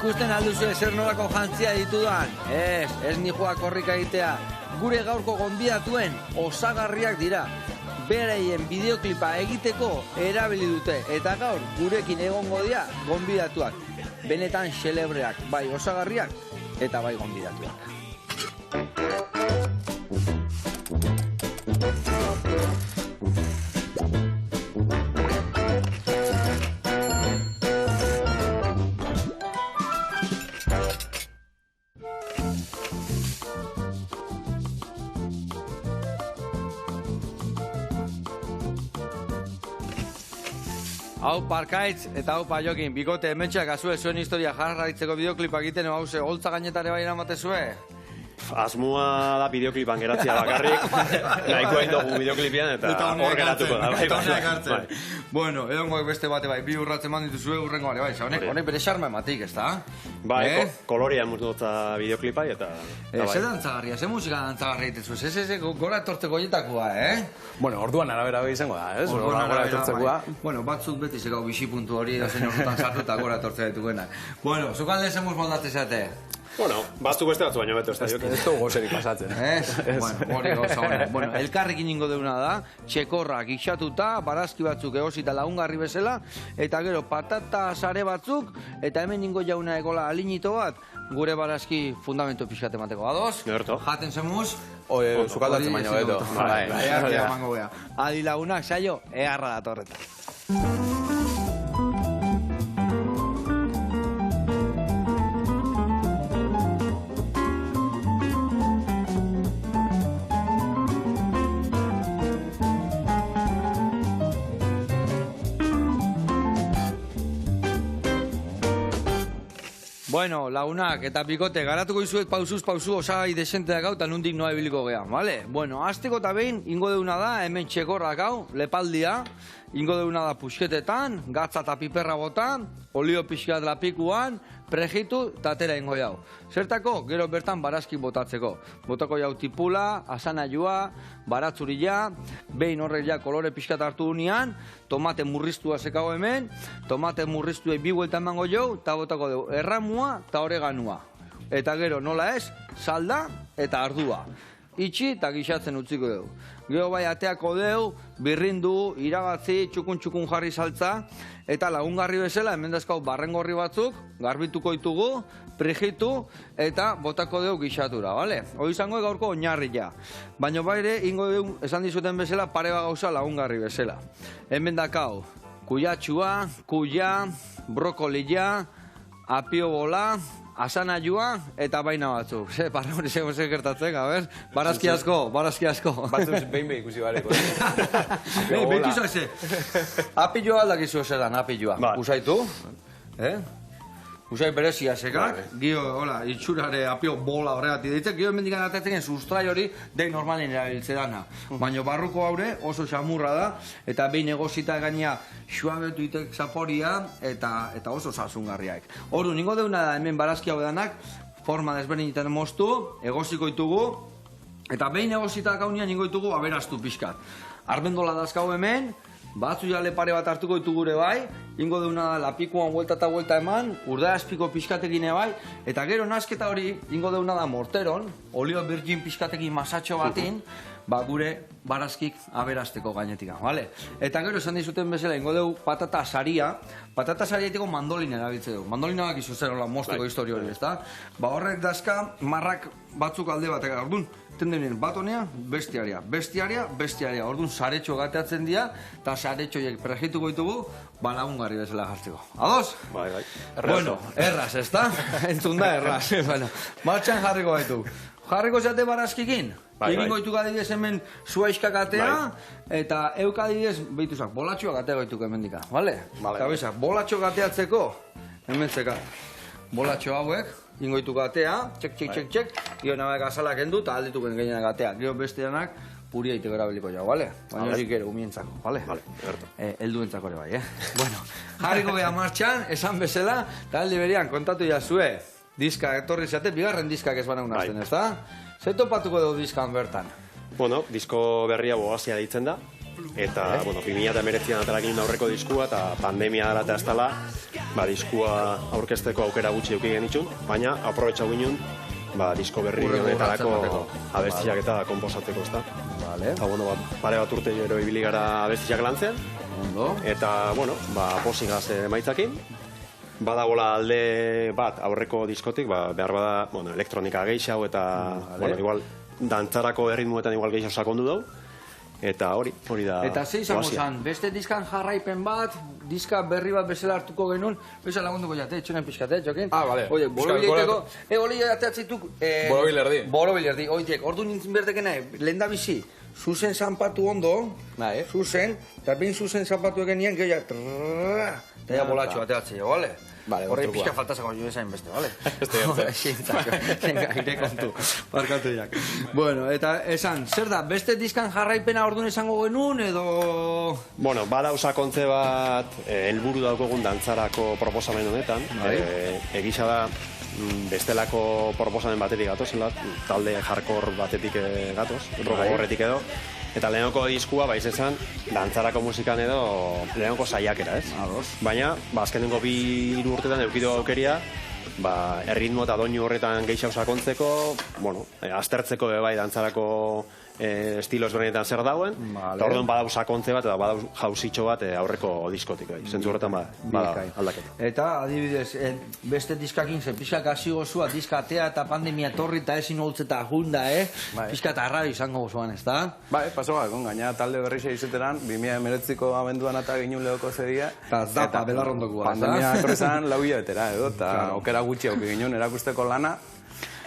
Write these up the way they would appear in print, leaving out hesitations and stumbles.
Ikusten alduzu zer nolako jantzia ditudan? Ez nijua korrika egitea. Gure gaurko gonbidatuen osagarriak dira. Beraien bideoklipa egiteko erabili dute. Eta gaur gurekin egongo dira gonbidatuak. Benetan xelebreak, bai osagarriak eta bai gonbidatuak. Hau Parkaitz eta hau Paiokin, bikote hementxeak azue zuen historia jarraitzeko bideoklipa egiten hause holtza gainetare bai eramatezue? Asmoa da bideoklipan geratzea bakarrik, nahikoa indogu bideoklipian eta hor geratuko da. Bueno, edongoek beste bate bai, bi urratzen mandituzue urrengo bale bai, honek bere xarma ematik, ez da? Bai, koloria murtutza bideoklipai eta... Ze dantzagarria, ze musika dantzagarria egitezu, ze gora etortzeko jetakoa, Bueno, orduan arabera izango da, ez? Gora etortzekoa. Bueno, batzuk beti zekau bixi puntu hori, dozen horretan sartu eta gora etortzea dituguenak. Bueno, zukalde zemuz moldatzezate? Bueno, baztu beste batzu baino beto ez da jokin. Ez dugu gozerik pasatzen. Bueno, hori gauza hori. Bueno, elkarrekin ingo deuna da, txekorra gixatuta, barazki batzuk egosita lagungarri bezala, eta gero patata sare batzuk, eta hemen ingo jauna egola alinito bat, gure barazki fundamentu pixkate mateko. Ados? Gerto. Jaten zemuz? Zukaldatzen baino beto. Adi lagunak, saio, eharra datorreta. Bueno, lagunak eta bikote, garatuko izuet pausuz pausu osagai desenteak hau eta nundik noa ebiliko geha, vale? Bueno, azteko eta behin, ingo deuna da, hemen txekorrak hau, lepaldia, ingo deuna da pusketetan, gatza eta piperra bota, olio pixkat lapikuan, prejitu eta atera ingo jau. Zertako, gero bertan barazki botatzeko. Botako jau tipula, asanaiua, baratzurila, behin horrek ja kolore pixkat hartu unian, tomate murriztua zekago hemen, tomate murriztuei bi buelta emango jau, eta botako dugu erramua eta oreganua. Eta gero nola ez, salda eta ardua. Itxi eta gixatzen utziko dugu. Gero bai ateako dugu, birrindu, iragatzi, txukun jarri saltza, eta lagungarri bezala, hemen dazkau barrengorri batzuk, garbituko ditugu, prejitu, eta botako dugu gixatura, bale? Hoi izango gaurko oinarria. Baina baire, ingo dugu, esan dizuten bezala, pare bat gauza lagungarri bezala. Hemen dakau, kuyatxua, kuya, brokolila, apio bola, asanaiua eta baina batzuk. Parra hori zego gertatzen, a ber? Barazki asko. Batzuk behin ikusi bareko. Behin kizu eze. Apilloa aldakizu ezeran, apilloa. Usaitu? Usai berezia sekak. Gio, hola, itxurare apio bola horregatik ditzek. Gio hemendikan atatzen sustrai hori dei normalin erabiltze dana. Baina barruko haure oso xamurra da. Eta behin egosita gaina suabetu itek zaporia eta oso sasungarriak. Ordu, ningo deuna da hemen barazki hau danak, forma desberdinetan moztu, egosiko ditugu, eta behin egosita gaunian ningo ditugu aberastu pixkat. Arbendola dazkau hemen, batzu jale pare bat hartuko ditugu gure bai, ingo deuna da lapikuan vuelta eta vuelta eman, urdaiazpiko pixkatekin bai, eta gero nasketa hori ingo deuna da morteron, olio virgin pixkatekin masatxo batin, gure barazkik aberasteko gainetika, bale? Eta gero esan dizuten bezala, ingo dugu patata saria etiko mandolina erabiltze dugu. Mandolina bak izu zer hola mozteko historio hori, ezta? Horrek dazka, marrak batzuk alde batek, orduan, tendenien bat honea, bestiaria, orduan saretxo gateatzen dira, eta saretxoiek prejituko ditugu, lagungarri bezala jartzeko. Ados? Bai. Bueno, erraz, ezta? Entzun da, erraz. Martxan jarriko gaitu. Jarriko zate barazkikin? Egingo ditu adibidez hemen zuaizkak atea, eta euk adibidez, behituzak, bolatxoak atea goituko hemendika, bale? Eta bezak, bolatxoak ateatzeko, hemen zeka, bolatxo hauek, ingo dituko atea, txek, gio nabek azalak endu, eta aldituken gehienak atea, gio besteanak, puria iteko erabiliko jau, bale? Baina horik ere, umientzako, bale? Helduentzako ere bai, Bueno, jarriko geha martxan, esan bezala, eta aldi berian, kontatu jazue, diska etorri zate, bigarren diskak ez banak unazten, ez da? Zer topatuko dugu diskan bertan? Bueno, disko berria Oasia deitzen da. eta, bueno, 2019an aterakin aurreko diskua, eta pandemia dara eta ez dela, diskua aurkezteko aukera gutxi euki genitxun, baina aprobetxau ginen, disko berri honetarako abestiak eta konposatzeko, ez da. Eta, bueno, pare bat urte gero ibili gara abestiak lantzen, eta, bueno, posigaz maitzakin. Badagola alde bat aurreko diskotik, behar bada, bueno, elektronika geixau eta, bueno, igual, dantzarako erritmuetan igual geixau sakondu dugu. Eta hori da... Eta ze izango zan, beste diskan jarraipen bat, diska berri bat bezala hartuko genuen, beza lagunduko jate, etxunen pixkate, jokin? Bale. Oie, borobileiteko, oli jateatzituk... Borobilerdi, oitek, ordu nintzen berdekena, lehen da bizi, zuzen zanpatu ondo, zuzen, eta bin zuzen zanpatu egen nien, gehiago, eta ja bolatxo bateatzea, bale? Horrei pixka faltazako jo esain beste, bale? Venga, ire kontu, barkatu jak. Bueno, eta esan, zer da, beste diskan jarraipena orduan esango genuen, edo... Bueno, badau sakontze bat, helburu daukogun dantzarako proposamen honetan, egisa da, bestelako proposamen batetik gatozela, talde hardcore batetik gatoz, rock horretik edo, eta lehenoko diskua, baiz esan, dantzarako musikan edo lehenoko saiakera, ez? Baina, azkenengo 2 urtetan eukidu aukeria, erritmo eta doinu horretan gehiago sakontzeko, bueno, aztertzeko bai dantzarako estilo ezberdinetan zer dauen, eta orduan badau sakontze bat, eta badau jauzitxo bat aurreko diskotik, zentzu horretan badau aldaketa. Eta, adibidez, beste diskakin zen, pixka hasi gozua, diska atea eta pandemia torri eta ezin holtzeta junda, pixka eta arrabi izango gozuan, ez da? Bai, paso bat, gaina talde berrixa izateran, 2019ko abenduan eta ginen lehoko zedia, eta belarrondokua, pandemia korrezan 4 hilabetera, edo, eta okera gutxi auki ginen erakusteko lana,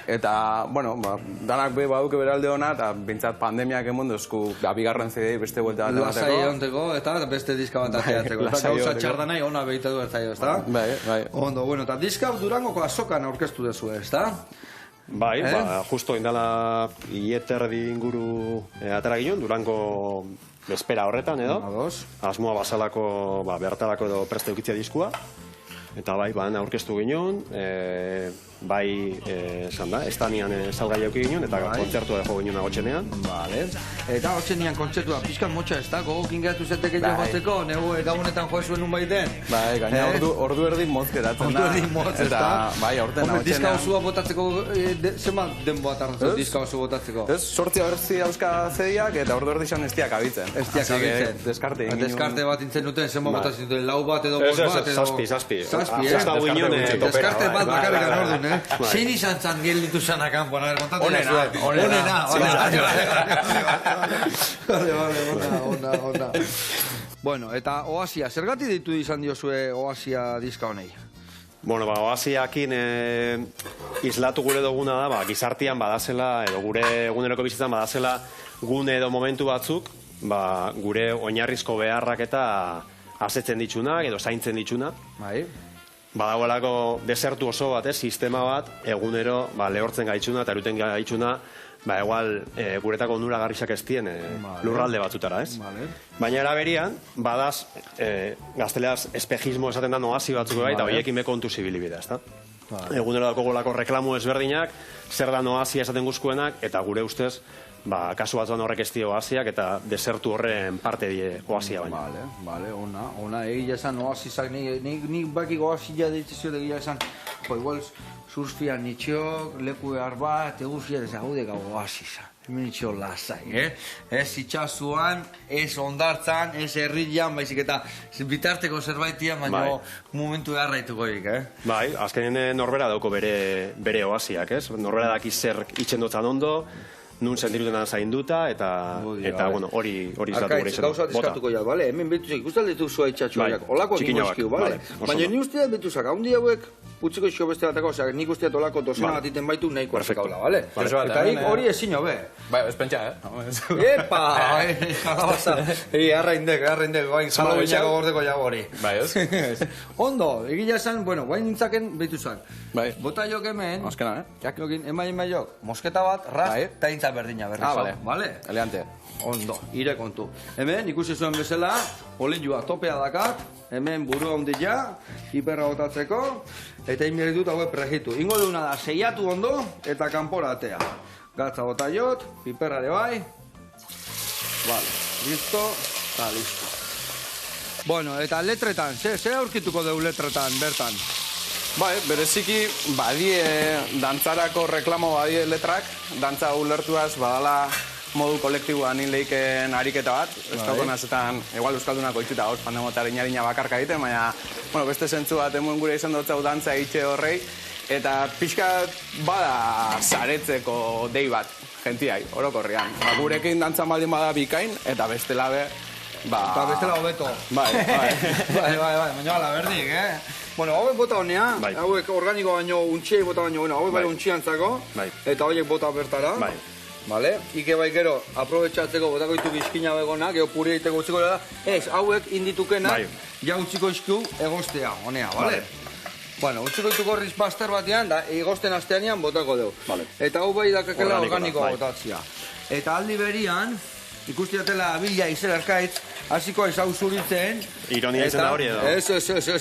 eta, bueno, danak baduke beralde hona, eta bintzat pandemiak emondozku bigarren zidei beste buelta bat emateko. Lasai egonteko, eta beste diska bat ateatzeko. Eta gauza txardanai ona behita du erzaio, ez da? Bai. Ondo, bueno, eta diska Durangoko azokan aurkeztu dezu, ez da? Bai, justo indala ieterdi inguru atera ginen, Durango bespera horretan edo. Asmoa basalako, bertarako edo preste eukitzia diskua. Eta bai, aurkeztu ginen, bai, esan da, estanian salgai auki ginen, eta kontzertua jo ginen agotxenean. Eta agotxenean kontzertua pixkan motxa ez da, gogokin geratu zeteke jo gozteko, nego gabonetan joa zuen nun baiten. Bai, gaina ordu erdi motz geratzen da. Ordu erdi motz, ez da? Bai, aurten agotxenean. Diska osua botatzeko, zenbat denboa tarratzen diska osu botatzeko? Ez, sortzi abertzi dauzka zediak, eta ordu erdi xan estiak abitzen. Estiak abitzen. Deskarte bat intzen duten, zenbat botatzen duten, lau bat edo bost bat edo... Zazpi. Descarte bat bakarrikan orduan, Zein izan zan gelditu zanak kanpoan, kontatu dira Onena. Ona. Bueno, eta Oasia, zergatik deitu izan diozue Oasia diska honei? Bueno, Oasiakin islatu gure duguna da, gizartian badazela, edo gure eguneroko bizitzan badazela gune edo momentu batzuk, gure oinarrizko beharrak eta asetzen ditxunak, edo zaintzen ditxunak. Badagoelako desertu oso bat, sistema bat, egunero lehortzen gaitxuna eta eruten gaitxuna, igual guretako onura garrisak ez dien lurralde batzutara, ez? Baina eraberian, badaz, gazteleaz espejismo esaten da oasi batzuk bai, eta horiekin beko ontu zibilibidea, ez da? Egunero dako golako reklamu ezberdinak, zer da oasia esaten guzkuenak, eta gure ustez, kasu batzuan horrek ez dio oasiak eta desertu horren parte die oasia baina. Bale, ona, egia esan oasisak, nik bakik oasia ditzizio egia esan, igual surfian nitxok, leku behar bat, eguzia dezagude gau oasisa. Hemen nitxo lasai, Ez itxasuan, ez ondartzan, ez herrian, baizik eta bitarteko zerbaitian, baina momentu beharraituko dik, Bai, azkenen norbera dauko bere oasiak, ez? Norbera daki zer itxendotzan ondo, nun sentirutena zainduta, eta bueno, hori izatu gure izan. Gauza diskatuko ja, bale? Hemen betuzak, ikustal dituzua itxatxoak, olako gimozkiu, bale? Baina ni usteat betuzak, haundi hauek, utziko isio bestelatako, osea, nik usteat olako dozena bat iten baitu nahiko hartzakaula, bale? Eta hori ezin hobe. Bai, ez pentsa, Epa! Jalabaza! Arraindek, bain jala binako gordeko jago hori. Bai, ez? Ondo, egila esan, bueno, bain nintzaken betuzak. Bai. Bota jok hemen, Moskena, jakin emain jok, mosketa bat, raz, eta intza berdina berriz. Vale. Elegante. Ondo, ire kontu. Hemen, ikusi zuen bezala, olilua topea dakat, hemen burua ondila, hiperra botatzeko, eta inberditut hauek prejitu. Ingo deuna da, seiatu ondo, eta kanpora atea. Gatza bota jot, piperrare bai. Vale, listo. Eta, listo. Bueno, eta letretan, ze aurkituko dugu letretan, bertan? Bai, bereziki, badie, dantzarako reklamo badie letrak, dantza ulertuaz, badala modu kolektiboan inleiken ariketa bat, euskaldunazetan, igual euskaldunak oitzuta hoz, pandemotaren harina bakarka egiten, baina, bueno, beste zentzu bat emuen gure izan dutzau dantza itxe horrei, eta pixka bada saretzeko dei bat, gentiai, orokorrian. Gurekin dantzan baldin bada bikain, eta bestela be, eta bestela hobeto. Bai. Baina ala berdik, Bueno, hauek bota honea, hauek organiko baino untxiei bota baino, bueno, hauek bai untxiantzako, eta hauek bota bertara. Vale? Ike bai gero, aprobetxatzeko botako ditu bizkina begonak, gero puri egiteko utziko da, hauek inditukenak, ja utziko izku egostea, honea, vale? Bueno, utziko dituko rizpaster batean, da egosten asteanean botako dugu. Eta hau bai dakakela organikoa botatzea. Eta aldi berian, ikustiatela bila izel arkaitz, hasiko ezau zuritzen. Ironia izena hori edo. Ez,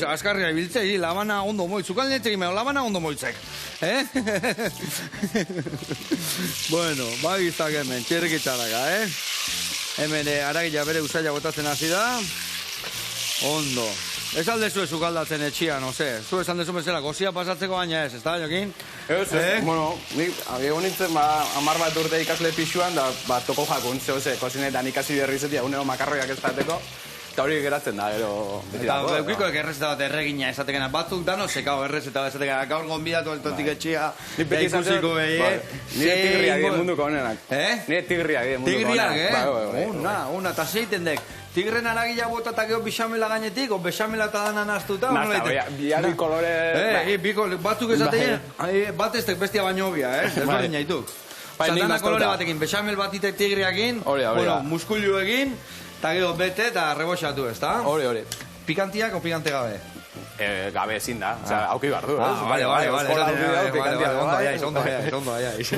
askarria ibiltzei, labana ondo moitzuk. Ukalnetik meo, labana ondo moitzek. Bueno, bagiztak hemen, txerrikitzaraka, Hemen aragila bere usaila botatzen hasi da. Ondo. Ez aldezu ez ukaldatzen etxian, ose. Zu esan dezu bezala, gozia pasatzeko baina ez da, Jokin? Ez, bueno, nik egon nintzen 10 bat urte ikasle pixuan, da toko jakun, zehose, kozinetan ikasi berrizetia, unero makarroiak ez dateko, eta hori geratzen da, gero beti dago. Eta eukiko errezeta bat erregina esatekena, batzuk dano sekao errezeta bat esatekena, gaur gonbidatu altotik etxia, da ikusiko nire tigriak munduko honenak. Nire tigriak munduko honenak. Una, eta zeiten dek. Tigren aragila bota eta geho bixamela gainetik, o bexamela eta danan aztuta. Biari kolore... Batzuk esateien, bat eztek bestia baino obia, desberdin jaituk. Dana kolore batekin, bexamel batitek tigriakin, muskulu egin, eta gero bete eta reboxatu, ez da? Hori. Pikantiak o pikante gabe? Gabe ezin da, auki bardu. Vale, ondo aiaiz.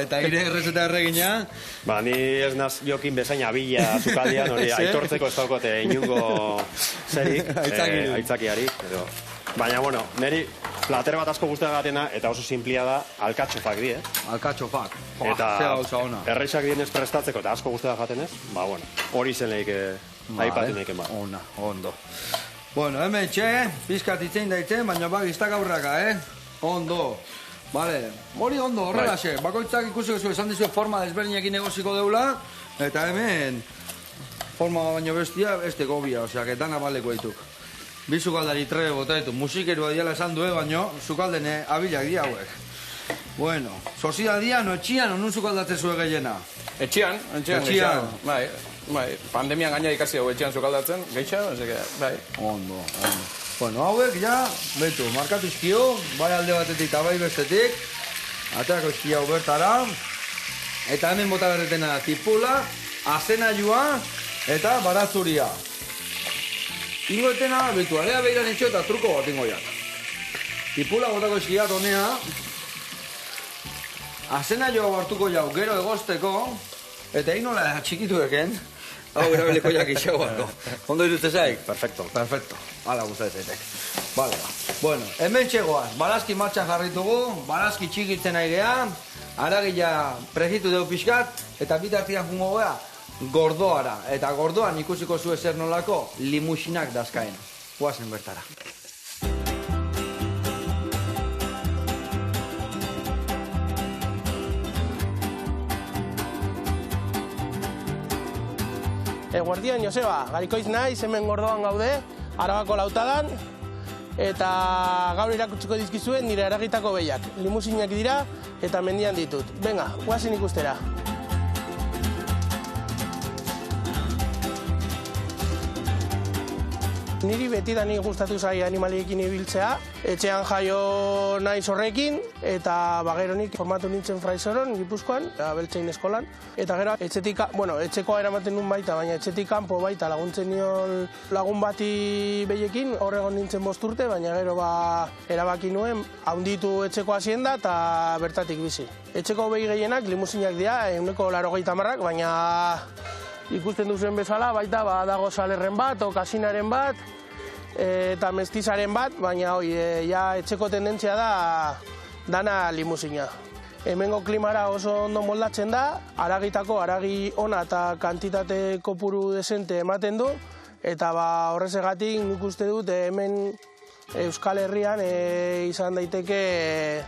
Eta ire errezeta erregina? Ni ez naz Jokin bezaina bila zukaldian, hori aitortzeko ez daukote inungo zerik, aitzakiari. Baina, bueno, niri plater bat asko guztia gatena, eta oso simplia da, alkatxofak di, Alkatxofak. Eta erreixak dienez prestatzeko eta asko guztia gatenez, hori zen lehik aipatu neiken bat. Ondo. Bueno, hemen txe, pizkat itzein daitzen, baina bagiztak aurraka, Ondo. Vale, hori ondo, horrela xe. Bakoitzak ikusiko zu, esan dizue forma desberdinekin negoziko deula, eta hemen forma baino bestia, este gobia, osea, que dana baleko dituk. Bi sukaldari trebe bota ditu, musikeroa diala esan due, baino, sukaldene abilak di hauek. Bueno, sozida dia, no etxian, onun sukaldatzen zue gehiena? Etxian. Bai, pandemian gaina ikasi hau etxean sukaldatzen, gehiago, bai. Ondo. Bueno, hauek ja, betu, markatu izkio, bai alde batetik eta bai bestetik, ateako izkio hau bertara, eta hemen bota berretena tipula, azenaiua eta barazuria. Ingo etena, betu, area behiran etxo eta truko bat ingo jak. Tipula botako izkiat honea, azenaioa hartuko jau, gero egosteko, eta egin nola txikitu eken, hau erabeliko jak izau bako. Ondo iruzte zaik? Perfecto. Hala guztatzeitek. Vale. Bueno, hemen txegoaz, barazki martxan jarritugu, barazki txikitzen nahi geha, aragila prezitu dugu pixkat, eta bitartian jungo geha, gordoara. Eta gordoan ikusiko zu ezer nolako limusinak dazkaen. Guazen bertara. Eguerdian, Joseba, garikoiz naiz, hemen gordoan gaude, Arabako Lautadan, eta gaur irakutsiko dizkizuen nire eragitako behiak. Limusinak dira eta mendian ditut. Venga, guazen ikustera. Niri betidanik gustatu zai animaliekin ibiltzea, etxean jaio naiz horrekin, eta bageronik formatu nintzen Fraizoron, Gipuzkoan, Beltzain eskolan. Eta gero, etxekoa eramaten nun baita, baina etxetik kanpo baita laguntzen nion lagun bati behiekin, horregon nintzen 5 urte, baina gero erabaki nuen, haunditu etxeko hazienda eta bertatik bizi. Etxeko behi gehienak limusinak dira, 180, baina ikusten duzen bezala, baita dago salerren bat, o kasinaren bat, eta mestizaren bat, baina etxeko tendentzia da dana limusina. Hemengo klimara oso ondo moldatzen da, haragitako haragi ona eta kantitate kopuru desente ematen du, eta horrezegatik nik uste dut hemen Euskal Herrian izan daiteke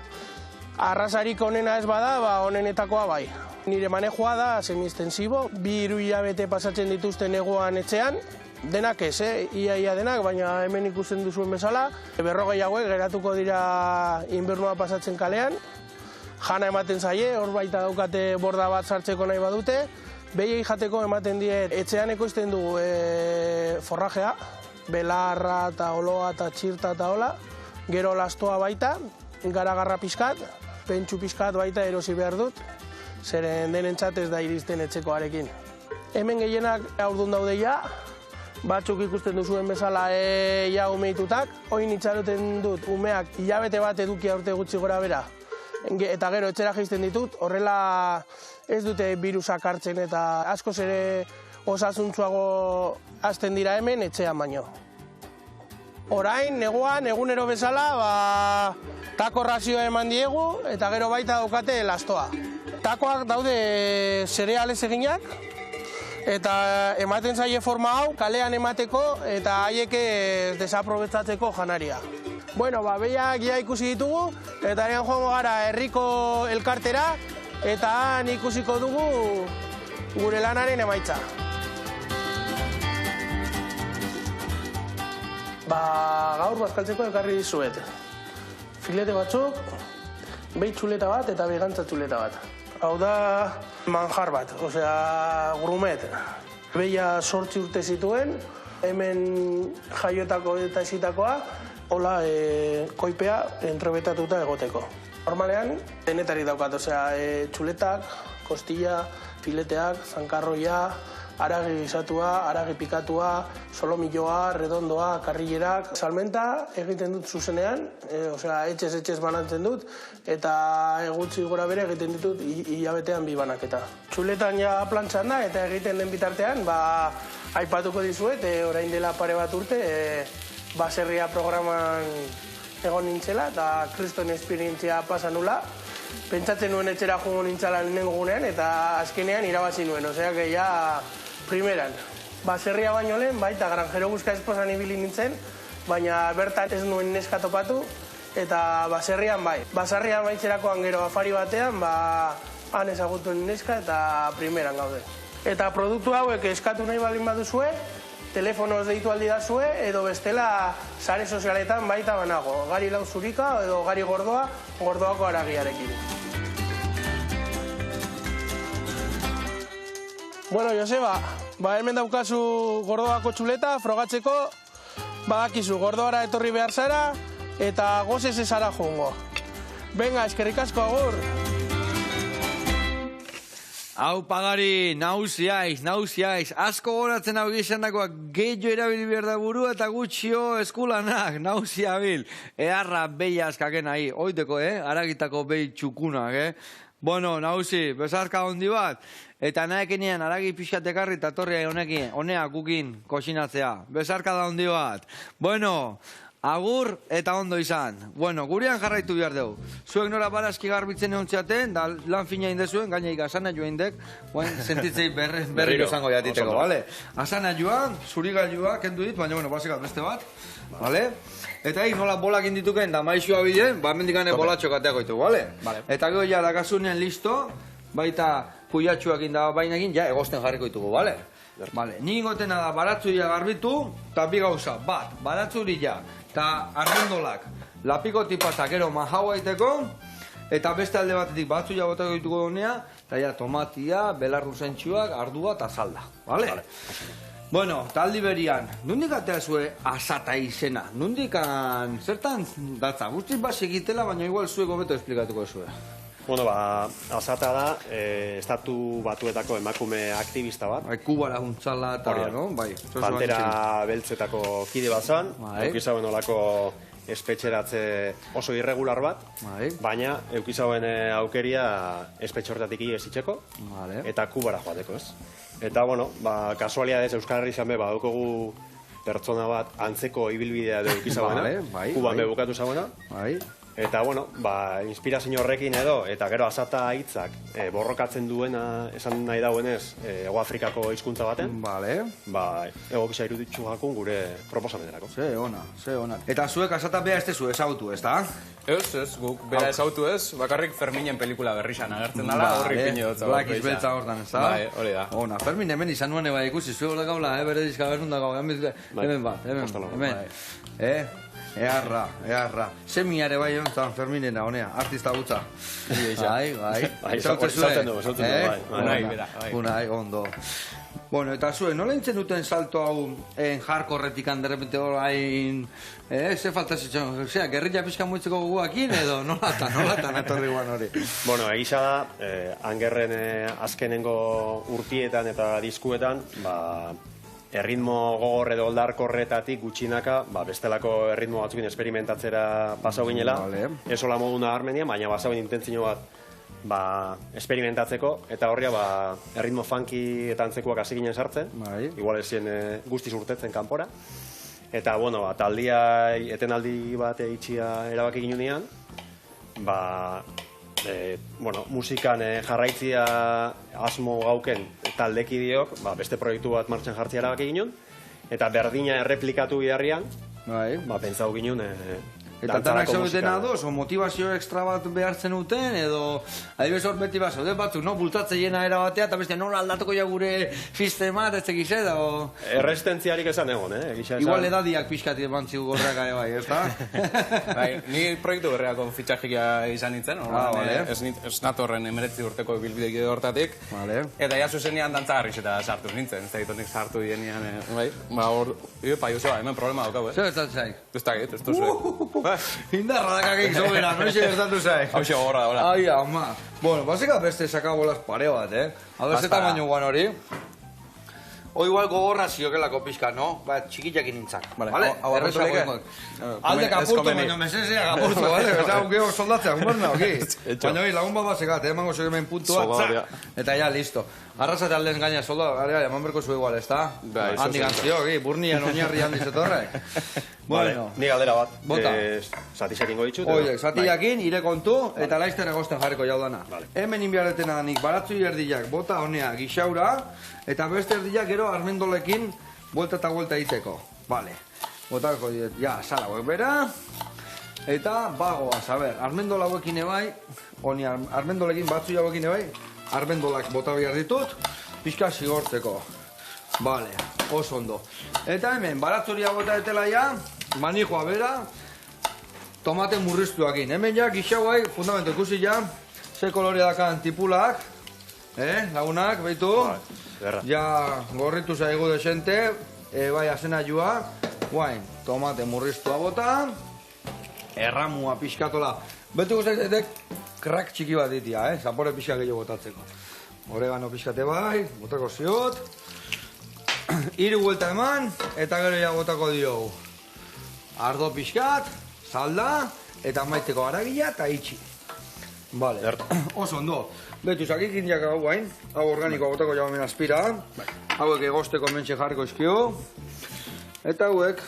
arrasarik onena ez bada, onenetakoa bai. Nire manejua da semi-extensibo, 2-3 hilabete pasatzen dituzten neguan etxean, denak ez, ia denak, baina hemen ikusten duzuen bezala. 40 hauek geratuko dira inbernua pasatzen kalean, jana ematen zaie, hor baita daukate borda bat sartzeko nahi badute, behiei jateko ematen die etxean ekoizten dugu forrajea, belarra eta oloa eta txirta eta hola, gero lastoa baita, garagarra pixkat, pentsu pixkat baita erosi behar dut, zeren denentzat ez da iristen etxekoarekin. Hemen gehienak aurdun daude ja, batzuk ikusten duzuen bezala ja umeitutak, oin itxaroten dut umeak hilabete bat edukia urte gutxi gora bera, eta gero etxera jaisten ditut, horrela ez dute virusak hartzen eta askoz ere osasuntsuago hasten dira hemen etxean baino. Orain, neguan, egunero bezala, tako razioa eman diegu eta gero baita daukate lastoa. Takoak daude zerealez eginak eta ematen zaie forma hau kalean emateko eta haiek desaprobetzatzeko janaria. Bueno, behiak ja ikusi ditugu eta ean joango gara herriko elkartera eta han ikusiko dugu gure lanaren emaitza. Gaur bazkaltzeko ekarri dizuet. Filete batzuk, behi txuleta bat eta begantza txuleta bat. Hau da manjar bat, osea grumet. Behia 8 urte zituen, hemen jaiotako eta ezitakoa, hola koipea entrebetatuta egoteko. Normalean, denetari daukat, osea txuletak, kostilla, fileteak, zankarroia, haragi gisatua, haragi pikatua, solomilloa, redondoa, karrillerak. Salmenta egiten dut zuzenean, osea etxez banatzen dut, eta gutxi gora bere egiten ditut hilabetean 2 banaketa. Txuletan ja plantxan da, eta egiten den bitartean, aipatuko dizuet, orain dela pare bat urte, baserria programan egon nintzela, eta kriston esperientzia pasa nula. Pentsatzen nuen etxera joango nintzala lehenengo gunean, eta azkenean irabazi nuen, osea que ja primeran. Baserria baino lehen, baita granjero guzka esposan ibili nintzen, baina bertan ez nuen neska topatu, eta baserrian bai. Baserrian baitzerakoan gero afari batean, han ezagutu neska eta primeran gaude. Eta produktu hauek eskatu nahi baldin baduzue, telefonoz deitu aldi dazue, edo bestela sare sozialetan baita banago. Gari lau zurika edo gari gordoa, gordoako haragiarekin. Bueno, Joseba, hemen daukazu gordoako txuleta, frogatzeko, badakizu, gordoara etorri behar zara, eta gozez ezara joango. Venga, eskerrik asko, agur! Hau pagari, nauziaiz, asko goratzen hau gizandakoak gehiago erabili behar da burua eta gutxio eskulanak, nauziabil. Earra behi askaken ahi, oiteko, haragitako behi txukunak, Bueno, nauzi, bezarka hondi bat, eta nahekenean haragi pixatekarri eta torri honekin, honea gukin kosinatzea. Bezarka da hondi bat. Bueno, agur eta ondo izan. Bueno, gurean jarraitu behar dugu. Zuek nora barazki garbitzen egon txaten, da lan fina indezuen, gaina ikasana joan dek, sentitzei berriro zango jatiteko, bale? Asana joan, zuri gailua, kendu dit, baina, bueno, basikat beste bat, bale? Eta nola bolak indituken da maizua bidean, mendikane bolatxo kateako ditu, bale? Eta gero ja dakasunean listo, baita puiatxuak inda bainekin, ja egosten jarriko ditugu, bale? Nik ingotena da baratzuria garbitu, eta bi gauza, bat, baratzuria, eta argindolak, lapiko tipazak, gero mahaua iteko, eta beste alde batetik batzuia botako dituko donea, eta ja tomatia, belarru zentxuak, ardua eta salda, bale? Bueno, taldi berian, nondik atea zue asata izena? Nondikan, zertan datza? Guztiz basi egitela, baina igual zueko beto esplikatuko zue. Bueno, asata da, estatu batuetako emakume aktivista bat. Kubara juntzala eta, no? Pantera beltzetako kide bat zan, eukizauen olako espetxeratze oso irregular bat, baina eukizauen aukeria espetxe horretatik iesitzeko, eta Kubara joateko, ez? Eta, bueno, kasualiadez Euskal Herri izan be, daukogu pertsona bat antzeko ibilbidea eukizauena, Kuban be bukatu zauena, Eta, bueno, inspirazio horrekin edo, eta gero azata hitzak borrokatzen duena esan nahi dauenez Hego Afrikako hizkuntza baten, egokisa iruditzu jakun gure proposamenerako. Ze ona. Eta zuek azata bea ez tezu ezagutu, ez da? Ez, guk bera ezautu ez, bakarrik Ferminen pelikula berrixan agertzen dala, horri pini dutza. Black beltza hortan, ez da? Bai, hori da. Ona, Fermin hemen izan nuen eba ikusi, zuek gaula, bere dizka berrun da gaula, hemen. Earra. Semiare bai ontzan, Ferminena, honea, artista gutza. Bai. Zautzen du, Unai, ondo. Bueno, eta zuen, nola intzen duten salto hau jarkorretikan derrepente orain... Ze falta zitzen, gerrilla pixka muitzeko guakin edo nolatan etorri guan hori? Bueno, egisa da, Angerren azkenengo urtietan eta diskuetan, erritmo gogor edo oldarkorretatik gutxinaka, bestelako erritmo batzukin esperimentatzera pasau ginela, esola modu nabarmenia, baina basauen intentzio bat esperimentatzeko, eta horria erritmo funky eta antzekoak hasi ginen sartzen, igual ezien guztiz urtetzen kanpora, eta, bueno, taldia, etenaldi bat itxia erabaki ginunean, musikan jarraitzia asmo gauken taldekideok, beste proiektu bat martxan jartzea erabaki ginen, eta berdina erreplikatu biharrian, pentsau ginen Eta tanak zaudeten ados, o motivazio ekstra bat behartzen uten, edo adibes hor beti bat zaude batzuk, bultatze jena erabatea, eta beste nola aldatuko ja gure sistemat, ez egiz edo... Erresistentziarik esan egon, Igual edadiak pixkati emantzigu gorreak ere bai, ez da? Ni proiektu berreako fitxajekia izan nintzen, ez natorren 19 urteko bilbideki hortatik, eta ja zuzenean dantzagarriz eta sartu nintzen, ez da nik sartu dienean, hor, hemen problema daukau, Zer ez zaik? Ez da, Indarra dakakik zobera, noixe gertatu zaik. Hau xe gogorra da, hola. Ai, ama. Bueno, basika beste sakabolaz pare bat, Hau ez eta baino guan hori. O igual gogorra ziokelako pixka, no? Txikitak nintzak. Vale, hau arretu leke? Alde kapurtu, baina mesesea kapurtu, bale? Eta gero soldatzea, guberna, oki? Baina hori, lagun bat basekat, emango zuen hemen puntua, eta ja, listo. Arrasate aldean gaina solda, eman berko zu igual, ez da? Handi gantzio, burnien oinarri handi zetorrek. Bueno, ni galdera bat. Bota. Zatiak ingo ditut? Oie, zatiakin, ire kontu, eta laizten egosten jarriko jaudana. Hemen inbiaretena nik baratzu erdiak bota honea gixaura, eta beste erdiak gero armendolekin buelta eta buelta egiteko. Vale. Botako diet, ja, sala hauek bera. Eta bagoaz, a ber, armendola hauekin ebai, honi armendolekin batzu hauekin ebai, armendolak bota behar ditut, pixka zigortzeko. Vale, oso ondo. Eta hemen, baratzoria bota etela ja, manijoa bera, tomate murriztuakin. Hemen ja, gixauai, fundamento ikusi ja, ze kolore dakan tipulak, lagunak, behitu, ja, gorritu zaigu desente, bai, azena joa, guain, tomate murriztua bota, erramua pixkatola. Betu guztetek, krak txiki bat ditia, zapore pixka gehiago botatzeko. Oregano pixkate bai, botako ziot, hiru buelta eman, eta gero ja botako diogu. Ardo pixkat, salda, eta maiteko aragila eta itxi. Vale, oso ondo. Betu zakik indiak hau guain, hau organikoa botako jabamen aspira, hauek egosteko mentxe jarriko izkio, eta hauek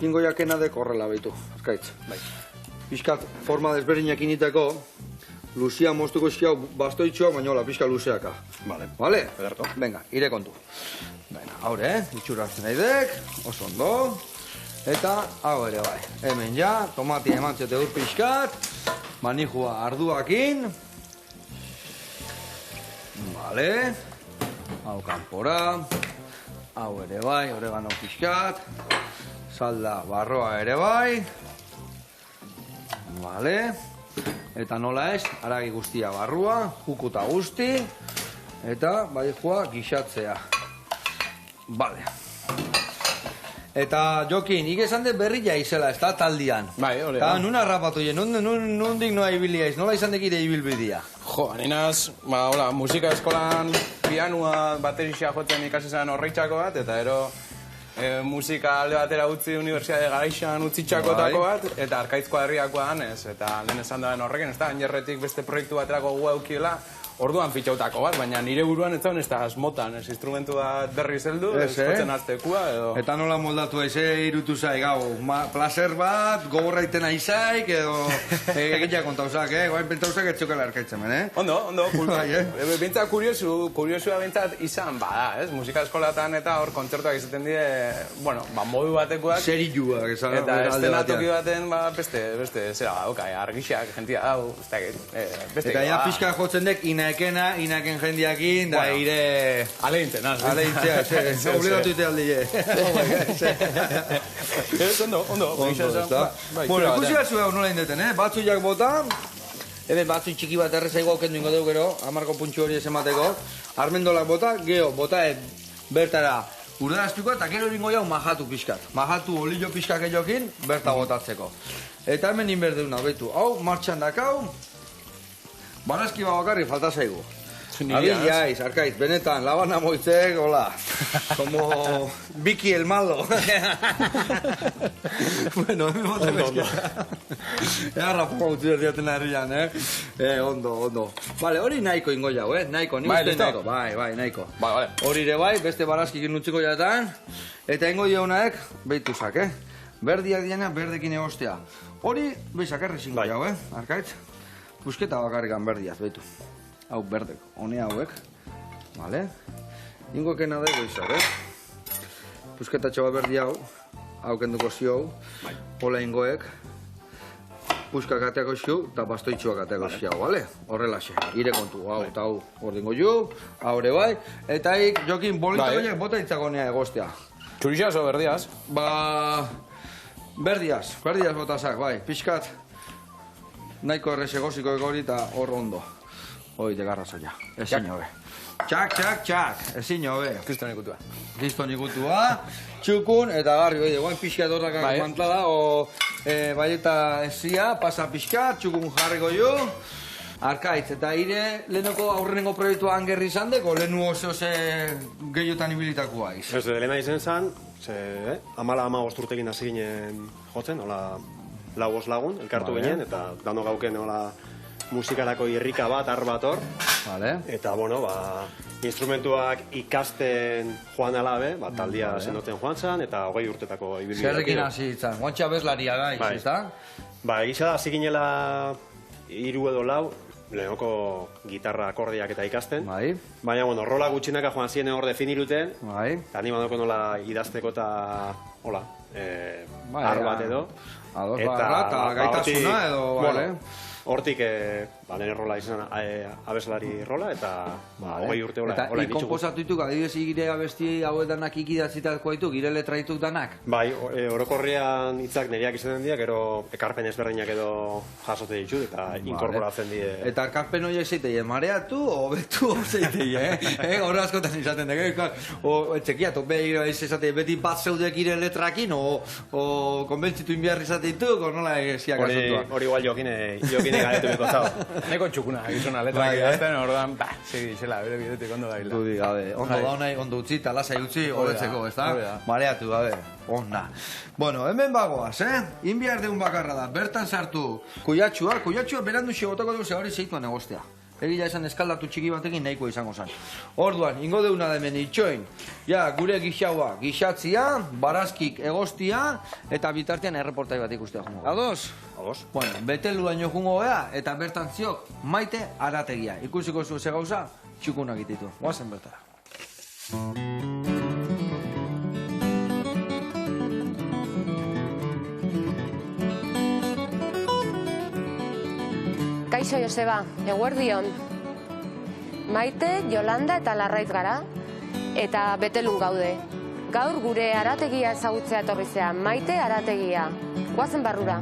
kingo jakena deko horrela behitu, azkaitz. Pixkat forma desberdinak initeko, luzia moztuko izkiau bastoitxoa, baina hola, pixka luzeaka. Vale? Venga, ire kontu. Haure, itxurazten naidek, oso ondo. Eta, hau ere bai. Hemen ja, tomati emantziote dur pixkat, manijua arduakin. Vale. Hau kanpora. Hau ere bai, oregano pixkat. Salda barroa ere bai. Vale. Eta nola ez, aragi guztia barrua, jukuta guzti. Eta, bai joa, gixatzea. Vale. Eta, Jokin, esan dut berria izela, ez da, taldian. Bai, hori da. Eta, nun arrapatu jen, nundik noa ibiliaiz, nola izan dekire ibilbidea? Jo, ninaz, hola, musika eskolan pianua baterixia jotzen ikasi zen horreitzako bat, eta ero musika alde batera utzi Unibertsitate Garaixan utzitxakotako bat, eta Arkaitzko herriakoan ez, eta lehen esan daren horrekin, ez da, Angerretik beste proiektu baterako gu eukiela, orduan fitxautako bat, baina nire buruan ez zaun ez da asmotan, ez instrumentu bat berriz heldu, ez jotzen aztekua, edo... Eta nola moldatu aize irutu zai, gau, placer bat, gogorra iten aizaik, edo egitea kontauzak, guain pentauzak etxokela erkaitzen, Ondo, bintzat kuriosua bintzat izan, bada, ez? Musika eskolatan eta hor kontzertuak izaten die, bueno, modu batekoak. Serioak, esan. Eta estenatoki baten, beste, zera, argixak, jentia dau, beste. Eta ja pixka jotzen dek, inaken jendiakin, da ire... Aleintzen, Aleintzea, obligatu ite aldi, Ondo. Bueno, ikusi batzu hau nola indeten, batzuiak bota, hemen batzu txiki bat errezaigu aukendu ingo dugu gero, 10 puntxu hori esemateko, armendolak bota, geho, bota bertara, urdaraztuko eta gero egingo jau majatu pixkat. Majatu olillo pixkak ejokin, berta botatzeko. Eta hemen inberdeuna, betu, hau, martxan dakau, barazki bakarri falta zaigu. Abi jaiz, arkaiz, benetan, labana moitzek, hola, como Vicky el malo. Bueno, hemen boten ezkia. Egarra poka utzi berdiaten herrian, Ondo. Vale, hori nahiko ingo jau, nahiko, nik uste nahiko. Bai, nahiko. Hori ere bai, beste barazkikin utziko jatan, eta ingo jaunaek, behituzak, Berdiak diana, berdekin egostea. Hori, behizak errezingo jau, arkaiz. Pusketa bakarrikan berdiaz, behitu. Hau berdek, honea hauek, vale? Ingoekena dago izak, Pusketatxo bat berdi hau, kenduko zio hau, hola ingoek, puskak ateako zio, eta bastoitxuak ateako zio, vale? Horrelaxe, ire kontu, hau eta hau ordingo ju, haure bai, eta hik jokin bolita horiek bota ditzako honea egostea. Txurixaz o berdiaz? Berdiaz botazak, bai, pixkat, nahiko errezegoziko hori eta hor ondo. Hoi, degarra zaila, ezin hobe. Txak, ezin hobe. Kriston ikutua, txukun, eta garri, guain pixka dorrakak mantlada, bai eta ezia, pasa pixka, txukun jarriko ju. Arkaitz, eta ire lehenoko aurrenengo proiektua angerri izan deko, lehenu oso gehiotan ibilitakoa iz. Ez, lehena izen zan, 15 urtekin hasi ginen jotzen, hola, 4 lagun, elkartu ginen, eta dano gauken, hola, musikarako irrika bat, bat hor. Eta, bueno, instrumentuak ikasten joan alabe, taldia zenoten joan zan, eta 20 urtetako ibilbidea. Zerrekin hasi izan, guantxa bezlaria gaiz, ezta? Egisa da, hasi ginela 3 edo 4, lehenoko gitarra akordeak eta ikasten. Baina, bueno, rola gutxinaka joan ziren hor definiruten, eta ni badoko nola idazteko eta, hola, bat edo. Ados barra, eta gaitasuna edo, bale? Hortik, lehen rola izan abeslari rola, eta 20 urte hola. Eta ikomposatu dituk, adibidez gire abesti hau danak ikidatzitako ditu, gire letra dituk danak? Bai, orokorrean hitzak niriak izaten dira, gero ekarpen ezberdinak edo jasote ditut, eta inkorporatzen die. Eta ekarpen horiek zeitei, mareatu, obetu zeitei, Horre askotan izaten dugu, etxekiat, beti bat zeudek gire letrakin, o konbentzitu inbiarri izate dituk, o nola egiziak asuntua. Hori igual jokine galetu biko zau. Neko txukuna, gizona letrak idazten, orduan, segi dixela, bere bidetik ondo daila. Tudi, gabe, ondo da honai, ondo utzi, talasai utzi, horretzeko, ez da? Mareatu, gabe, onda. Bueno, hemen bagoaz, Inbiar deun bakarra da, bertan sartu kuiatxua berandu xegotako dugu hori zeituan egostea. Egia esan eskaldatu txiki batekin nahiko izango zen. Orduan, ingo deuna da hemen itxoin, gure gixaua, gixatzia, barazkik egostia, eta bitartean erreportai bat ikustea jungo. Ados? Ados. Bueno, betelu daño jungo gea, eta bertan ziok, Maite Arategia. Ikusiko zu ze gauza, txukunak ititu. Goazen bertara. Kaixo Joseba, eguerdion. Maite, Jolanda eta Larraiz gara, eta betelun gaude. Gaur gure arategia ezagutzea etorrizea, Maite Arategia. Goazen barrura.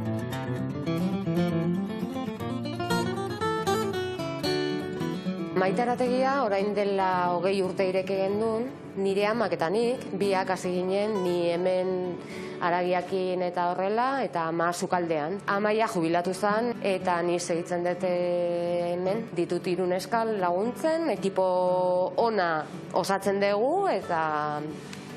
Maite Arategia orain dela 20 urte ireki gendun, nire amak eta nik, biak hasi ginen, ni hemen aragiakin eta horrela, eta ama sukaldean. Amaia jubilatu zen, eta ni segitzen dute hemen, ditut 3 neskal laguntzen, ekipo ona osatzen dugu, eta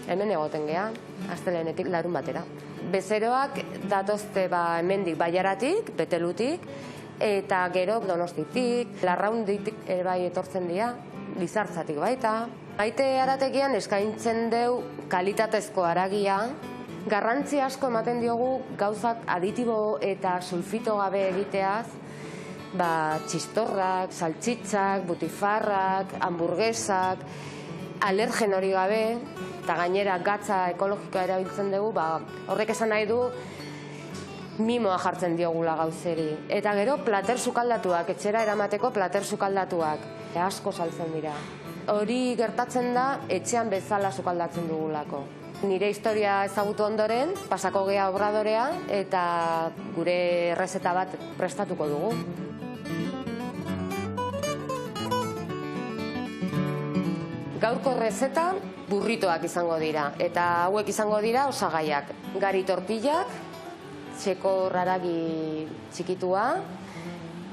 hemen egoten gea, astelehenetik larun batera. Bezeroak datozte hemendik Baiaratik, Betelutik, eta gero Donostitik, Larraunditik ere bai etortzen dira, Lizartzatik baita. Maite arategian eskaintzen deu kalitatezko haragia, garrantzi asko ematen diogu gauzak aditibo eta sulfito gabe egiteaz, txistorrak, saltxitzak, butifarrak, hamburguesak, alergen hori gabe, eta gainera gatza ekologikoa erabiltzen dugu, horrek esan nahi du mimoa jartzen diogula gauzeri. Eta gero plater sukaldatuak, etxera eramateko plater sukaldatuak, asko saltzen dira. Hori gertatzen da etxean bezala sukaldatzen dugulako. Nire historia ezagutu ondoren, pasako gea obradorea eta gure errezeta bat prestatuko dugu. Gaurko errezeta burritoak izango dira, eta hauek izango dira osagaiak. Gari tortillak, txekor haragi txikitua,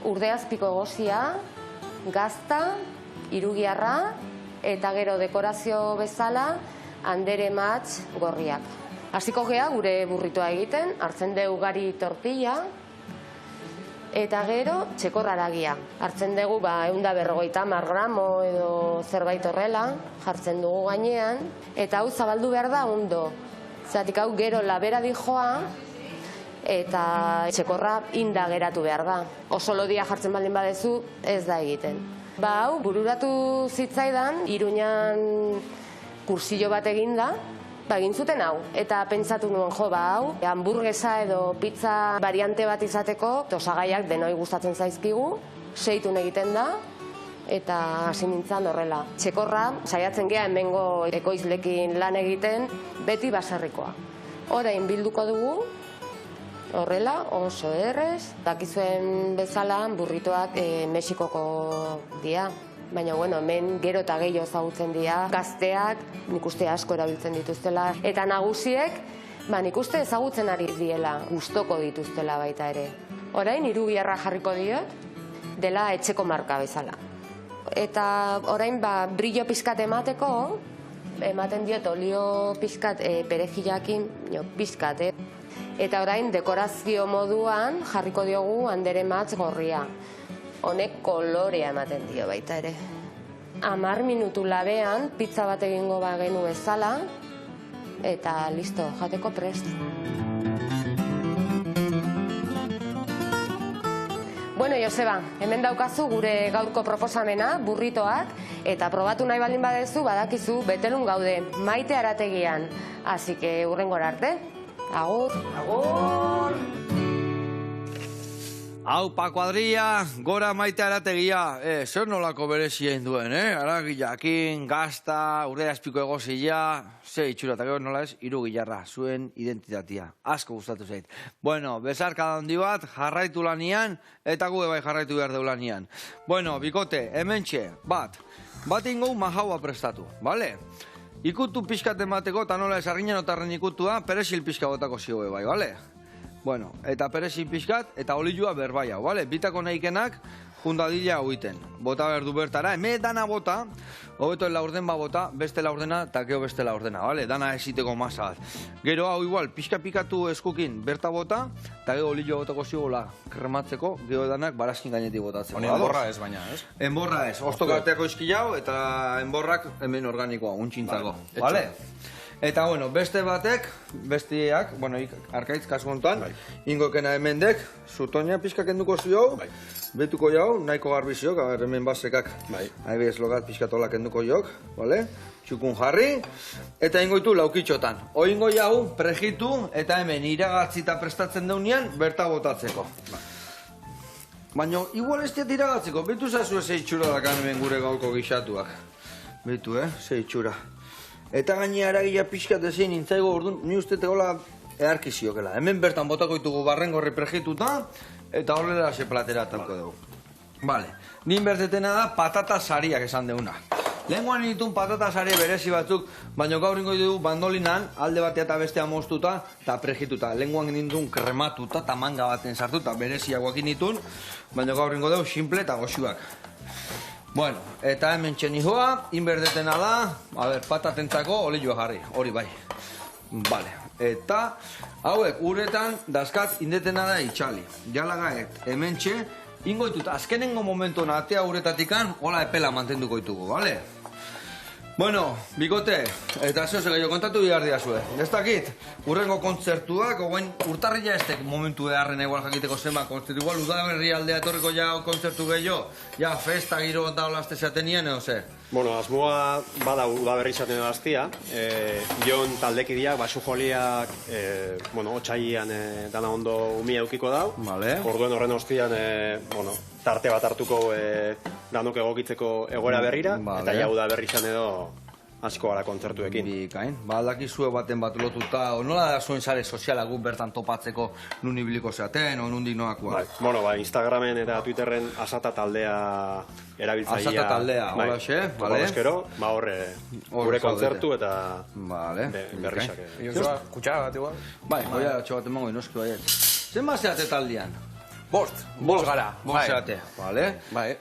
urdeazpiko egozia, gazta, irugiarra, eta gero dekorazio bezala, andere matx gorriak. Hasiko gea gure burritoa egiten, hartzen dugu gari tortilla, eta gero txekor haragia. Hartzen dugu 150 gramo edo zerbait horrela, jartzen dugu gainean, eta hau zabaldu behar da ondo. Zeratik hau gero labera dijoa, eta txekorra inda geratu behar da. Oso lodia jartzen baldin badezu, ez da egiten. Hau, bururatu zitzaidan, Iruñan kursillo bat eginda, egin zuten hau. Eta pentsatu nuen, hau, hamburguesa edo pizza variante bat izateko, osagaiak denoi gustatzen zaizkigu, seitun egiten da, eta hasi nintzen horrela. Txekorra, saiatzen gea hemengo ekoizlekin lan egiten, beti baserrikoa. Orain bilduko dugu, horrela, oso errez, dakizuen bezala burritoak Mexikoko dira. Baina, hemen gero eta gehiago ezagutzen dira, gazteak nik uste asko erabiltzen dituztela. Eta nagusiek, nik uste ezagutzen ari diela, gustoko dituztela baita ere. Orain, irugiarra jarriko diot, dela etxeko marka bezala. Eta orain, brillo pizkat emateko, ematen diot olio pizkat perejilakin, pizkat, Eta orain, dekorazio moduan jarriko diogu andere matx gorria. Honek kolorea ematen dio baita ere. 10 minutu labean, pizza bat egingo bagenu bezala, eta listo, jateko prest. Bueno, Joseba, hemen daukazu gure gaurko proposamena, burritoak, eta probatu nahi baldin badezu, badakizu, betelun gaude, Maite arategian. Así que hurrengora arte. Agur. Agur. Aupa kuadrilla, gora Maite arategia. Zer nolako berezien duen, Aragiakin, gazta, urdeazpiko egozila, ze itxura, eta gero nola ez, irugilarra, zuen identitatea. Asko gustatu zait. Bueno, bezarka handi bat, jarraitu lanian, eta gu bai jarraitu behar deu lanian. Bueno, bikote, hementxe, bat ingou mahaua prestatu, bale? Ikutu pixkat emateko, eta nola ez arginen otarren ikutua, perezil pixka botako zioe bai, bale? Bueno, eta perezin pixkat, eta olioa berbai hau, bale? Bitako nahikenak, jundadila hauiten. Bota berdu bertara, dana bota, hobeto laurden bota, beste laurdena, eta gero beste laurdena, bale? Dana esiteko masa bat. Gero hau igual, pixka pikatu eskukin berta bota, eta gero olioa botako ziola krematzeko, gero danak barazkin gainetik botatzen. Honi enborra ez baina, ez? Enborra ez, ostokateako iskilau, eta enborrak hemen organikoa, untxintzako, bale? Eta, bueno, beste batek, besteak, arkaitz kasu honetan, ingokena hemendek, zutonia pixka kenduko ziou, betuko jau, nahiko garbi ziok, hemen basekak, ahi logat pixka tola kenduko jok, txukun jarri, eta ingoitu laukitxotan. Oingo jau, prejitu, eta hemen iragatzita prestatzen deunean, berta botatzeko. Baina, igual ez diat iragatzeko, betu zazu ze itxura dakan hemen gure gaurko gixatuak. Betu, ze itxura. Eta gaini aragia pixkat ezin nintzaigo orduan, ni uste tegola earkiziokela. Hemen bertan botako ditugu barrengorri prejituta, eta horrela ze platera talko dugu. Bale, nien berdetena da patata sariak esan deuna. Lehenguan ditun patata sari berezi batzuk, baina gaur ingo dugu bandolinan, alde batea eta bestea moztuta, eta prejituta. Lehenguan ditun krematuta, eta manga baten sartuta, bereziagoak ditun, baina gaur ingo dugu simple eta goxuak. Bueno, eta hemen txenihoa, inberdetena da, patatentzako olioa jarri, hori bai. Bale, eta hauek uretan dazkat indetena da itxali. Jalagaet, hemen txe, ingo ditut, azkenengo momentuan atea uretatikan, hola epela mantenduko ditugu, bale? Bueno, bikote, eta zeo gehiago kontatu behar diazue. Ez dakit, urrengo kontzertuak, oain urtarrila estek momentu beharren egual jakiteko zenba kontzertu. Igual, udaberri aldea etorriko ja kontzertu gehiago, ja festa giro da olazte zatenien, edo ze? Bueno, asmoa bada udaberri izaten da aztia. Jon taldekideak, basu joliak, otxaian dana ondo umia eukiko dau. Vale. Orduen horren ostian, tarte bat hartuko danok egokitzeko egoera berrira, Vale. eta ja udaberri izan edo asko gara kontzertuekin. Bikain, aldakizue baten bat lotuta, o nola da zuen sare sozialak guk bertan topatzeko nun ibiliko zeaten, o nundik noakoa? Instagramen eta Twitterren Asata taldea erabiltzailea. Asata taldea, hola xe, vale. Horre gure kontzertu eta berrizak. Kutsara bat igual. Bai, goia txo bat emango inoski baiet. Zen bazeate taldean? Bost gara. Bost zeate, vale? Bai.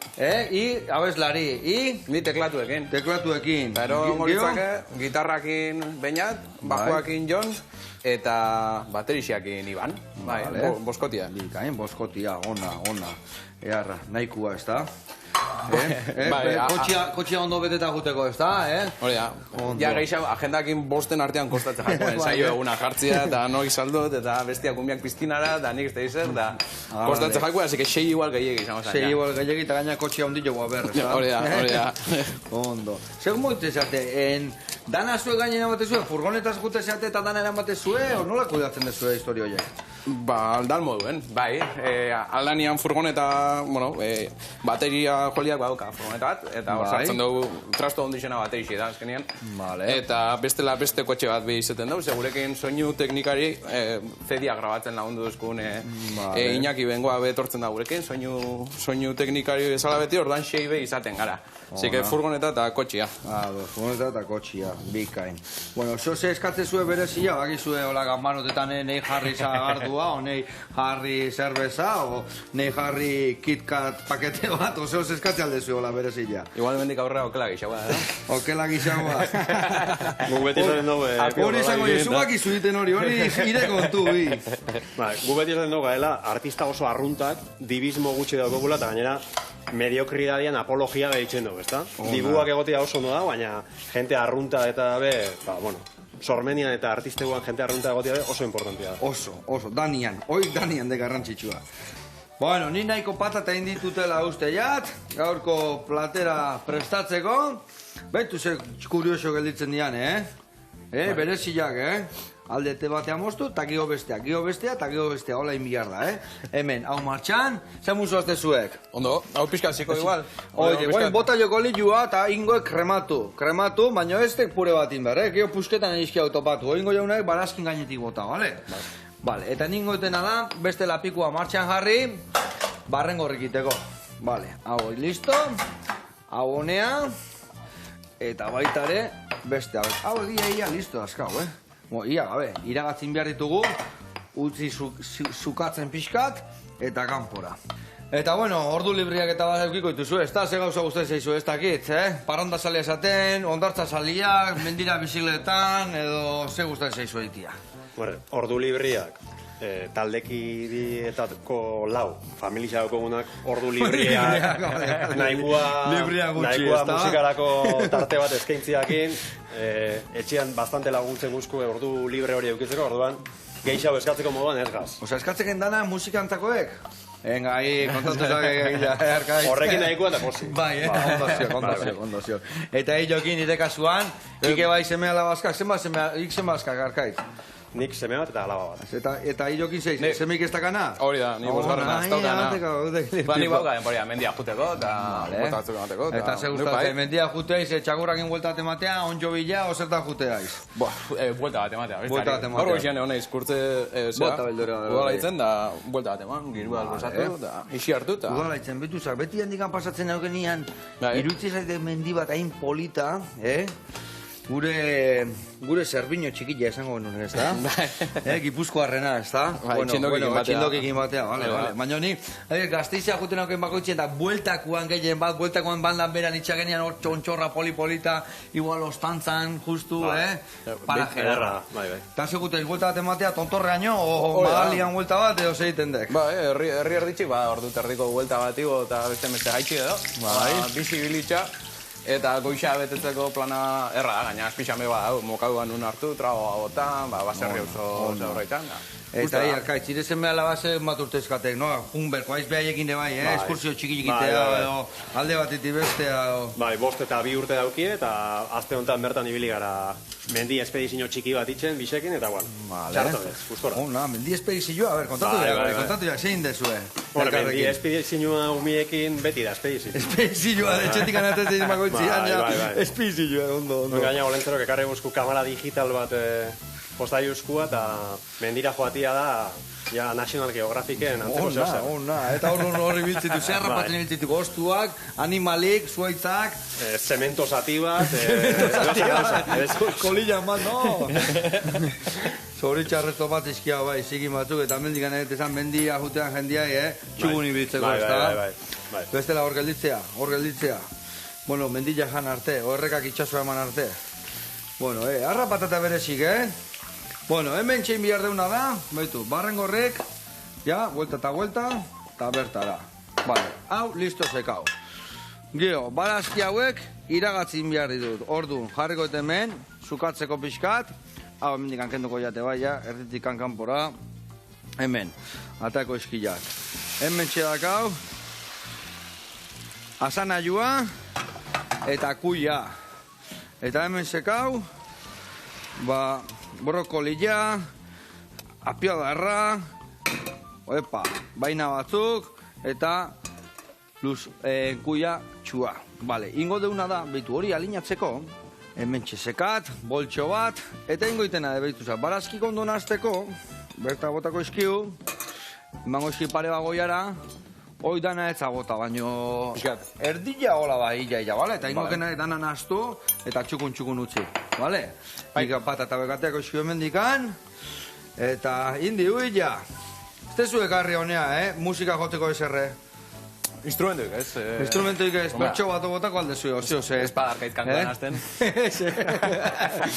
I abeslari, Ni teklatuekin. teklatuekin. Pero moritzake, gitarrakin Beñat, bajoakin Jon, eta baterixiakin Iban. Bai, Vale. boskotia. Bikain, boskotia, ona. Earra, nahikua, ez da? Bai, Kotxia ondo beteta guteko, ez da, Hori da, Ondo. ja gehiago agendakin bosten artean kostatzen jakoen saio eguna jartzia, eta noi saldot, eta bestiak umbiak piztinara, eta nik ez da izer, eta kostatzen jakoen, así que 6 igual gehiagi izango zen. Sei igual gehiagi eta gaina kotxia ondillo guaber, ez da? Hori da. Ondo. Zer moite zate, dana zue gainen amate zue, furgonetaz gute zate eta dana eramate zue, o nola kudatzen dezue historio horiek? Ba, aldan moduen, bai. Aldanian furgoneta, bateria joliak badauka furgoneta bat, eta hor sartzen dugu trasto ondixena baterixi da, azkenean. Vale. Eta bestela beste kotxe bat behi izaten dugu, segurekin soinu teknikari CD-a grabatzen lagundu duzkun Iñaki bengoa betortzen da gurekin, soinu teknikari bezala beti, ordan sei behi izaten gara. Así que furgoneta eta kotxia. Furgoneta eta kotxia, bikain. Bueno, ze eskatze zue berezia, bakizue hola gambanotetan nei jarri zagardua, o nei jarri zerbeza, o nei jarri KitKat pakete bat, o ze eskatze alde zue hola berezia. Igual mendik aurrera okela gixagoa, da? Okela gixagoa. Gu beti zaten dugu... Hori izango jesu bakizu iten hori ire kontu, bi. Gu beti zaten dugu gaela, artista oso arruntak, dibismo gutxi daukogula, eta gainera mediokridadian apologia behitzen dugu, ezta? Dibuak egotia oso no da, baina jente arrunta eta sormenian eta artisteguan jente arrunta egotia oso importantia da. Oso, Danian de garrantzitsua. Bueno, ni nahiko patata inditutela uste jat, gaurko platera prestatzeko. Baitu ze kurioso gelditzen dian, Bereziak, Aldete batea moztu, eta gio bestea, eta gio bestea, hola inbiar da, Hemen, hau martxan, zer musu azte zuek? Ondo, hau pixka ziko igual. Oide, guain bota joko liua eta ingoek krematu, baina ez tek pure bat inber, Gio pusketan egizki autopatu, oingo jaunak barazkin gainetik bota, bale? Bale, eta ningo etena da, beste lapikua martxan jarri, barren gorrikiteko. Bale, hau listo, hau honea, eta baitare, beste hau ia listo azkau, Ia gabe, iragatzin behar ditugu, utzi zukatzen pixkat, eta kanpora. Eta bueno, ordu libriak eta bat eukiko dituzu, ez da, ze gauza guztien zeizu, ez dakit, Parranda salia esaten, ondartza saliak, mendira bizikletan, edo ze guztien zeizu eitia. Ordu libriak, taldekidietako lau, familia daukogunak ordu libriak, nahikoa musikarako tarte bat eskaintziakin, etxean bastante laguntzen guzku ordu libre hori eukitzeko, orduan gehiago eskatzeko moduan ez gaz. Osa, eskatzeken dana musikantakoek? Venga, kontatu zake, horrekin nahikoa eta posi. Bai, ondozio. Eta jokin nire kasuan, ike bai semea labazkak, zenbazkak arkait? Nik seme bat eta alaba bat. Eta hilokin zeiz, semeik ez dakana? Hori da, ni bosgarrena, ez daukana. Ba, ni bauka denporia, mendia juteko eta botatzeko emateko. Eta ze gustatzen, mendia juteiz, txakurrakin bueltat ematea, onjo bila, osertan juteaiz? Buelta bat ematea, Buelta bat ematea. Gaur goxian egoneiz, kurtze, udala itzen, da buelta bat eman, girua albosatu, da isi hartu, eta... Udala itzen, betuzak, beti handikan pasatzen eukenian, irutzi zaite mendi bat hain polita, Gure zerbino txikilla esango genuen, ez da? Gipuzkoarrena, ez da? Txindokikin batea, bale. Baina ni, Gasteizea juten auken bakoitzien da, bueltakuan gehien bat, bueltakuan bandan beran itxagenian hor txontxorra polipolita, igual ostantzan, justu, parajera. Eta seguten, buelta bat ematea, tontorreaino, o magalian buelta bat, edo segiten dek. Herri erditxik, ordu terdiko buelta bat igo, eta beste meste gaitxi edo. Bizi bilitxa. Eta goixa betetzeko plana erra da, gaina azpixame mokauan un hartu, tragoa botan, baserri oso horretan. Eta txirezen behala base bat urtezkatek, no? Junberko, aiz behaiekin de bai, eskursio txikikitea, alde batetik bestea. Bai, 5 eta 2 urte daukie, eta azte honetan bertan ibili gara mendi espedizio txiki bat itxen, bisekin, eta txarto ez, gustora. Mendi espedizioa, a ber, kontatu ja, zein dezue. Mendi espedizioa umiekin beti da, espedizio. Espedizioa, etxetik anatetik magoitzian, espedizioa, ondo. Gaina, olentzero, ekarri guzku kamera digital bat posta juzkua, eta mendira joatia da, ja, National Geographiken antzeko zehose. Eta horri biltzitu, zerra patzen biltzitu, goztuak, animalik, zuaitzak. Zemento zati bat. Kolilla bat, no? Zoritxarresto bat izkia bai, zigin batzuk, eta mendikan egitezan mendia jutean jendiai, txugun ibiltzeko, ez da? Bestela hor gelditzea. Bueno, mendilla jan arte, horrekak itxasua eman arte. Bueno, arra patata berezik, Bueno, hemen txein bihar deuna da, baitu, barrengorrek, ja, vuelta eta bertara. Vale, hau, listo sekau. Gio, barazki hauek, iragatzin behar ditut. Orduan, jarriko hemen, sukatzeko pixkat, hau, hemen dikan kenduko jate bai, erditik kanpora, hemen, atako eskilak. Hemen txedak hau, asanaiua, eta kuia. Eta hemen sekau, brokolila, apiodarra, baina batzuk, eta kuia txua. Vale, ingo deuna da, behitu hori alinatzeko, hemen txesekat, boltxo bat, eta ingo itena de behitu zak. Barazki kondo nazteko, berta botako eskiu, emango eski pare bagoiara, hoi dana ez agota, baino erdila hola bai, ia, bale? Eta ingo kena dana naztu, eta txukun utzi, bale? Ika patata bekateako eskiu emendikan, eta indi hui, ja. Ez tezu ekarri honea, musika joteko eserre. Instrumentoik ez? Instrumentoik ez, bertxo bat botako alde zuen, ozio, ze. Ez padarkait kantoan azten.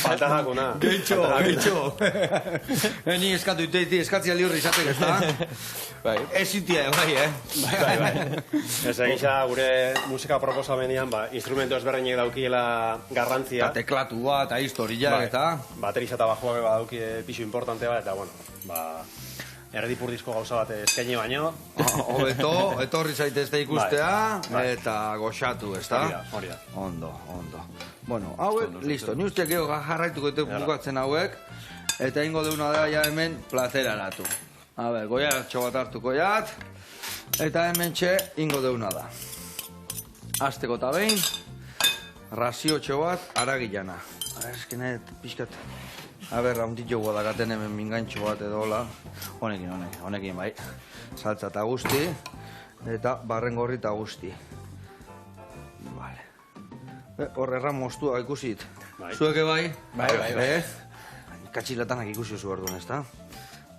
Falta dakuna. Geitxo. Ni eskatu iteiti, eskatzia liurri izatek ez da. Ez itia, bai. Ez egisa gure musika proposamenian, instrumento ezberdinek daukiela garrantzia. Eta teklatu bat, eta historiak, eta. Bateriza eta bajoak badaukie pixu importante bat, eta bueno, erdipurdizko gauza bat eskaini baino. Hobeto, etorri zaitezte ikustea, eta goxatu, ez da? Hori da. Ondo. Bueno, hauek, listo. Ni usteak geho jarraituko bukatzen hauek, eta ingo deuna da ja hemen platera latu. A ber, goiatxo bat hartuko jat, eta hemen txe ingo deuna da. Azteko eta behin, raziotxo bat aragilana. Eskenet, pixkat. A ber, raunditxo godakaten hemen mingantxo bat edo hola. Honekin bai. Saltza eta guzti, eta barrengorri eta guzti. Vale. Hor erran moztua ikusit. Zueke bai? Bai. Katxilatanak ikusi zu orduan, ez da?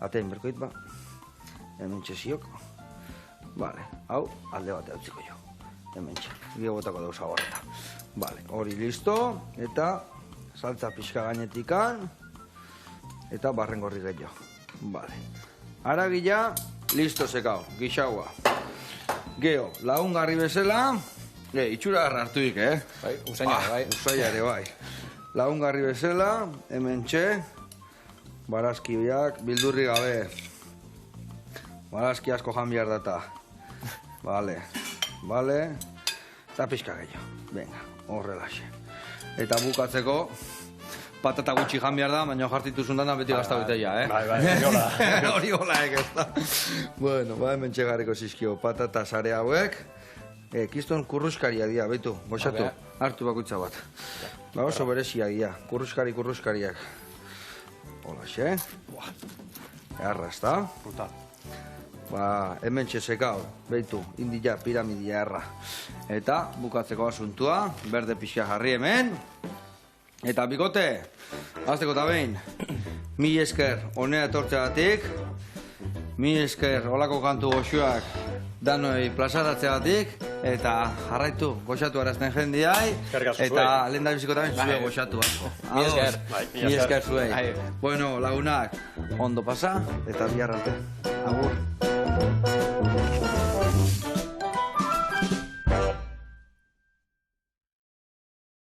Atein berkoit ba. Hemen txesiok. Vale, hau alde batea utziko jo. Hemen txe. Gio botako dauza horreta. Vale, hori listo. Eta saltza pixka gainetikan. Eta barrengorri gehiago. Vale. Aragila, listo sekao, gixaua. Geo, lagungarri bezala, itxura hartuik, Bai, usainare, Usaiare, bai. Lagungarri bezala, hemen txe, barazkiak, bildurri gabe. Barazki asko jan behar data. Vale. Eta pixka gehiago. Venga, horrelaxe. Eta bukatzeko, patata gutxi jan behar da, baina jartitu zundan beti gazta bitea, Hori hola, ez da. Bueno, hemen txegarriko zizkio patata sare hauek. Kiston kurruskaria dia, behitu, goxatu, hartu bakutza bat. Oso berezia dia, kurruskariak. Hola, xe. Erra, ez da. Hemen txesekao, behitu, india, piramidia erra. Eta bukatzeko asuntua, berde pixka jarri hemen. Eta bikote, hasteko eta behin, mi esker honea etortzeagatik, mi esker olako kantu goxuak danoi plazaratzeagatik, eta jarraitu goxatu arazten jendiai, eta lehen da biziko eta behin zue goxatu asko. Mi esker. Mi esker zuei. Bueno, lagunak, ondo pasa, eta bihar arte. Agur.